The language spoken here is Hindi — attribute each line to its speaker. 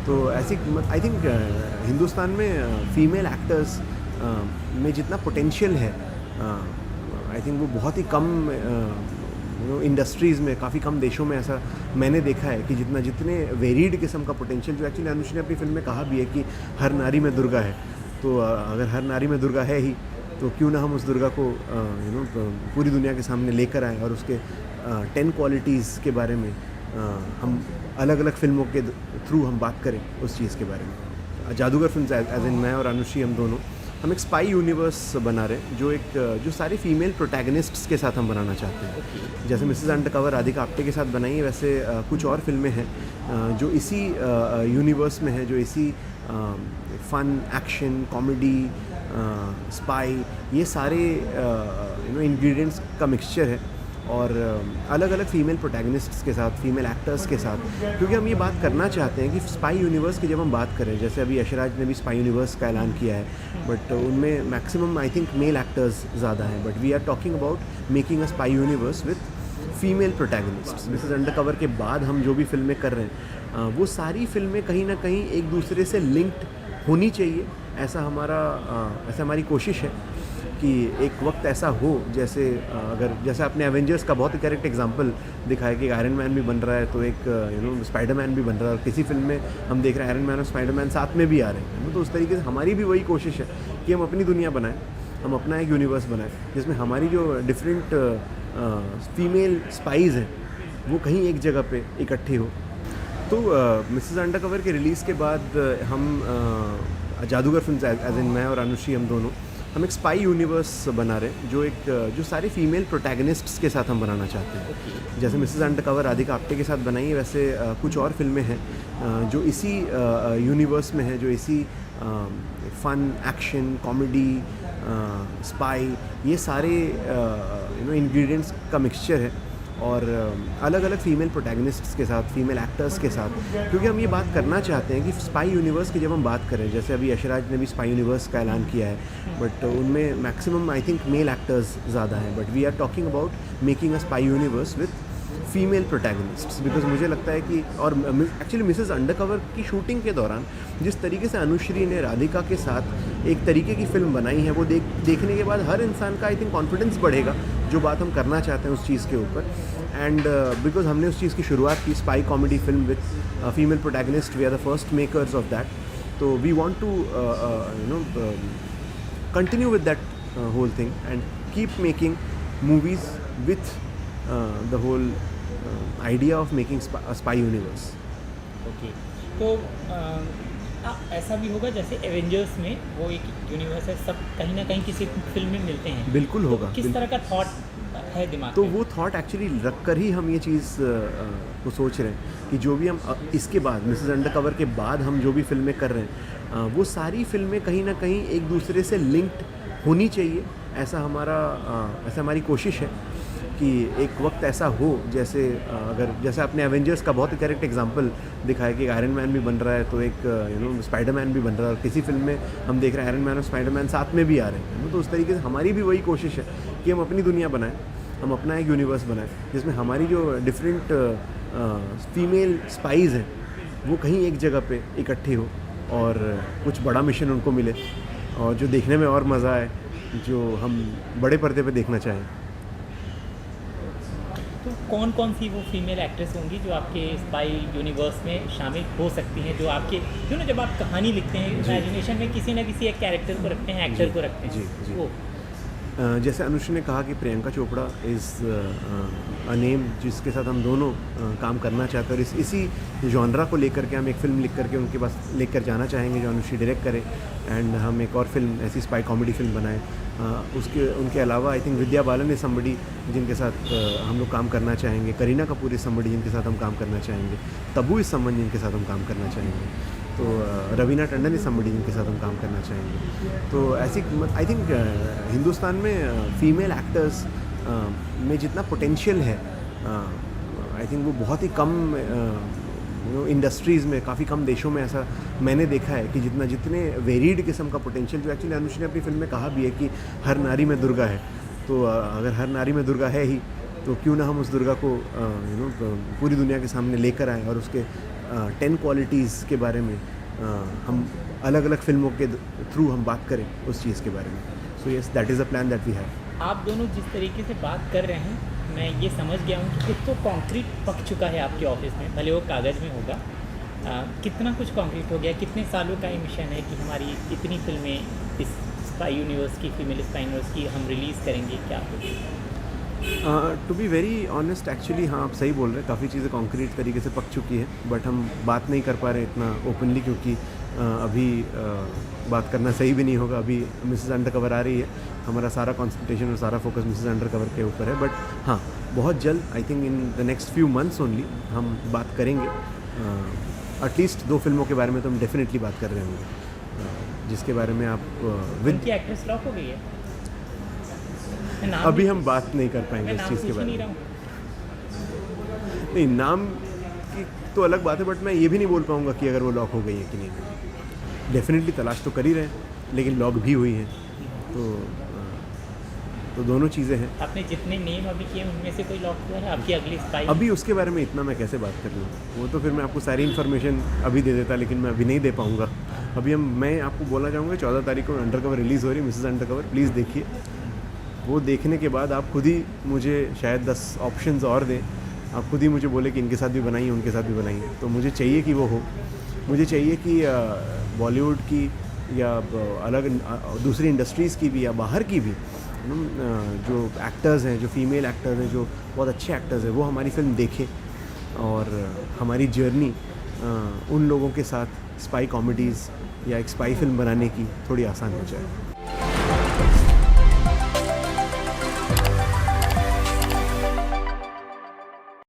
Speaker 1: तो ऐसी आई थिंक हिंदुस्तान में फीमेल एक्टर्स में जितना पोटेंशियल है, आई थिंक वो बहुत ही कम इंडस्ट्रीज़ में, काफ़ी कम देशों में ऐसा मैंने देखा है कि जितने वेरीड किस्म का पोटेंशियल, जो एक्चुअली अनुष्का ने अपनी फिल्म में कहा भी है कि हर नारी में दुर्गा है। तो अगर हर नारी में दुर्गा है ही, तो क्यों ना हम उस दुर्गा को पूरी दुनिया के सामने लेकर आएँ और उसके 10 क्वालिटीज़ के बारे में हम अलग अलग फिल्मों के थ्रू हम बात करें उस चीज़ के बारे में। जादूगर फिल्म एज इन मैं और अनुश्री, हम दोनों, हम एक स्पाई यूनिवर्स बना रहे हैं जो सारे फीमेल प्रोटैगनिस्ट्स के साथ हम बनाना चाहते हैं। जैसे मिसेस अंडरकवर राधिका आप्टे के साथ बनाई है, वैसे कुछ और फिल्में हैं जो इसी यूनिवर्स में हैं, जो इसी फन, एक्शन, कॉमेडी, स्पाई, ये सारे इंग्रेडिएंट्स का मिक्सचर है। और अलग अलग फ़ीमेल प्रोटैगनिस्ट्स के साथ, फीमेल एक्टर्स के साथ, क्योंकि हम ये बात करना चाहते हैं कि स्पाई यूनिवर्स की जब हम बात करें, जैसे अभी यशराज ने भी स्पाई यूनिवर्स का ऐलान किया है, बट उनमें maximum I think male actors ज़्यादा हैं, but we are talking about making a spy universe with female protagonists. Mrs Undercover के बाद हम जो भी फिल्में कर रहे हैं, वो सारी फिल्में कहीं ना कहीं एक दूसरे से लिंक्ड होनी चाहिए, ऐसा हमारी कोशिश है कि एक वक्त ऐसा हो, जैसे आपने एवेंजर्स का बहुत ही करेक्ट एग्जांपल दिखाया कि आयरन मैन भी बन रहा है, तो एक स्पाइडरमैन भी बन रहा है, और किसी फिल्म में हम देख रहे हैं आयरन मैन और स्पाइडरमैन साथ में भी आ रहे हैं। तो उस तरीके से हमारी भी वही कोशिश है कि हम अपनी दुनिया बनाएं, हम अपना एक यूनिवर्स बनाएं जिसमें हमारी जो डिफरेंट फीमेल स्पाइज हैं वो कहीं एक जगह पे इकट्ठी हो। तो मिसेस अंडरकवर के रिलीज़ के बाद हम जादूगर फिल्म एज इन मैं और अनुश्री, हम दोनों, हम एक स्पाई यूनिवर्स बना रहे हैं जो सारे फीमेल प्रोटैगनिस्ट्स के साथ हम बनाना चाहते हैं। जैसे मिसेस अंडरकवर राधिका आप्टे के साथ बनाई है, वैसे कुछ और फिल्में हैं जो इसी यूनिवर्स में हैं, जो इसी फन, एक्शन, कॉमेडी, स्पाई, ये सारे इंग्रेडिएंट्स का मिक्सचर है। और अलग अलग फ़ीमेल प्रोटैगनिस्ट्स के साथ, फीमेल एक्टर्स के साथ, क्योंकि हम ये बात करना चाहते हैं कि स्पाई यूनिवर्स की जब हम बात करें, जैसे अभी यशराज ने भी स्पाई यूनिवर्स का ऐलान किया है, बट उनमें maximum I think male actors ज़्यादा हैं, but we are talking about making a spy universe with female protagonists. Because मुझे लगता है कि, और एक्चुअली मिसेस अंडरकवर की शूटिंग के दौरान जिस तरीके से अनुश्री ने राधिका के साथ एक तरीके की फ़िल्म बनाई है, वो देखने के बाद हर इंसान का आई थिंक कॉन्फिडेंस बढ़ेगा जो बात हम करना चाहते हैं उस चीज़ के ऊपर। एंड बिकॉज हमने उस चीज़ की शुरुआत की, spy comedy film with female protagonist, we are the first makers of that. तो we want to continue with that whole thing and keep making movies with the whole idea of making a spy universe.
Speaker 2: Okay, तो ऐसा भी होगा जैसे एवेंजर्स में वो एक यूनिवर्स है, सब कहीं ना कहीं किसी फिल्म में मिलते हैं।
Speaker 1: बिल्कुल होगा।
Speaker 2: किस तरह का थॉट है दिमाग
Speaker 1: तो
Speaker 2: में?
Speaker 1: वो थॉट एक्चुअली रख कर ही हम ये चीज़ को सोच रहे हैं कि जो भी हम इसके बाद, मिसेस अंडरकवर के बाद हम जो भी फिल्में कर रहे हैं, वो सारी फिल्में कहीं ना कहीं एक दूसरे से लिंक्ड होनी चाहिए, ऐसा हमारी कोशिश है कि एक वक्त ऐसा हो, जैसे आपने एवेंजर्स का बहुत ही करेक्ट एग्जांपल दिखाया कि आयरन मैन भी बन रहा है, तो एक स्पाइडरमैन भी बन रहा है, और किसी फिल्म में हम देख रहे हैं आयरन मैन और स्पाइडरमैन साथ में भी आ रहे हैं। तो उस तरीके से हमारी भी वही कोशिश है कि हम अपनी दुनिया बनाएं, हम अपना एक यूनिवर्स बनाएं जिसमें हमारी जो डिफरेंट फीमेल स्पाइज हैं वो कहीं एक जगह पे इकट्ठी हो, और कुछ बड़ा मिशन उनको मिले, और जो देखने में और मज़ा आए, जो हम बड़े पर्दे पे देखना चाहें।
Speaker 2: तो कौन कौन सी वो फीमेल एक्ट्रेस होंगी जो आपके स्पाई यूनिवर्स में शामिल हो सकती हैं, जो आपके, जो ना जब आप कहानी लिखते हैं इमेजिनेशन में किसी ना किसी एक कैरेक्टर को रखते हैं, एक्टर को रखते हैं,
Speaker 1: जी।
Speaker 2: वो
Speaker 1: जैसे अनुश्री ने कहा कि Priyanka Chopra is a name जिसके साथ हम दोनों काम करना चाहते हैं, और इसी जॉनरा को लेकर के हम एक फ़िल्म लिख करके उनके पास लेकर जाना चाहेंगे जो अनुश्री डायरेक्ट करे, एंड हम एक और फिल्म, ऐसी स्पाई कॉमेडी फिल्म बनाएं। उनके अलावा I think Vidya Balan is somebody जिनके साथ हम लोग काम करना चाहेंगे, करीना कपूर इज़ समबडी जिनके साथ हम काम करना चाहेंगे, तब्बू इज़ समवन जिनके साथ हम काम करना चाहेंगे, तो रवीना टंडन इज़ समबडी जिनके साथ हम काम करना चाहेंगे। तो ऐसी आई थिंक हिंदुस्तान में फ़ीमेल एक्टर्स में जितना पोटेंशियल है, आई थिंक वो बहुत ही कम इंडस्ट्रीज़ में, काफ़ी कम देशों में ऐसा मैंने देखा है कि जितने वेरीड किस्म का पोटेंशियल, जो एक्चुअली अनुश्री ने अपनी फिल्म में कहा भी है कि हर नारी में दुर्गा है। तो अगर हर नारी में दुर्गा है ही, तो क्यों ना हम उस दुर्गा को पूरी दुनिया के सामने लेकर आएँ और उसके 10 क्वालिटीज़ के बारे में हम अलग अलग फिल्मों के थ्रू हम बात करें उस चीज़ के बारे में. So yes, that is a plan that we have.
Speaker 2: आप दोनों जिस तरीके से बात कर रहे हैं, मैं ये समझ गया हूँ कि कुछ तो कंक्रीट पक चुका है आपके ऑफिस में, भले वो कागज़ में होगा. कितना कुछ कंक्रीट हो गया, कितने सालों का ये मिशन है कि हमारी इतनी फिल्में इस स्पाई यूनिवर्स की, फीमेल स्पाई यूनिवर्स की हम रिलीज़ करेंगे, क्या?
Speaker 1: To be very honest, actually हाँ, आप सही बोल रहे हैं, काफ़ी चीज़ें कॉन्क्रीट तरीके से पक चुकी है, बट हम बात नहीं कर पा रहे इतना ओपनली, क्योंकि अभी बात करना सही भी नहीं होगा. अभी मिसेस अंडरकवर आ रही है, हमारा सारा कॉन्सेंट्रेशन और सारा फोकस मिसेस अंडरकवर के ऊपर है. बट हाँ, बहुत जल्द, I think in the next few months only, हम बात करेंगे. एटलीस्ट 2 फिल्मों के बारे में तो हम डेफिनेटली बात कर रहे होंगे, जिसके बारे में आप
Speaker 2: उनकी एक्ट्रेस लॉक हो गई है? मैं नाम
Speaker 1: अभी
Speaker 2: नहीं-
Speaker 1: हम बात नहीं कर पाएंगे
Speaker 2: मैं
Speaker 1: इस
Speaker 2: नाम
Speaker 1: चीज़ के
Speaker 2: पूछ ही
Speaker 1: बारे
Speaker 2: नहीं
Speaker 1: में.
Speaker 2: रहा हूँ.
Speaker 1: नहीं, नाम की तो अलग बात है, बट मैं ये भी नहीं बोल पाऊँगा कि अगर वो लॉक हो गई है कि नहीं. डेफिनेटली तलाश तो कर ही रहे हैं, लेकिन लॉक भी हुई है. तो दोनों चीज़ें हैं.
Speaker 2: आपने जितने नेम अभी किए उनमें से कोई लॉक हुआ है आपकी अगली स्पाई?
Speaker 1: अभी उसके बारे में इतना मैं कैसे बात कर लूँ, वो तो फिर मैं आपको सारी इन्फॉर्मेशन अभी दे देता, लेकिन मैं अभी नहीं दे पाऊँगा. अभी मैं आपको बोलना चाहूँगा 14 तारीख को अंडरकवर रिलीज़ हो रही है, मिसेस अंडरकवर. प्लीज़ देखिए. वो देखने के बाद आप खुद ही मुझे शायद 10 ऑप्शंस और दें. आप खुद ही मुझे बोले कि इनके साथ भी बनाइए, उनके साथ भी बनाइए. तो मुझे चाहिए कि वो हो. मुझे चाहिए कि बॉलीवुड की या अलग दूसरी इंडस्ट्रीज़ की भी या बाहर की भी जो एक्टर्स हैं, जो फीमेल एक्टर्स हैं, जो बहुत अच्छे एक्टर्स हैं, वो हमारी फिल्म देखें और हमारी जर्नी उन लोगों के साथ स्पाई कॉमेडीज़ या एक स्पाई फिल्म बनाने की थोड़ी आसान हो जाए.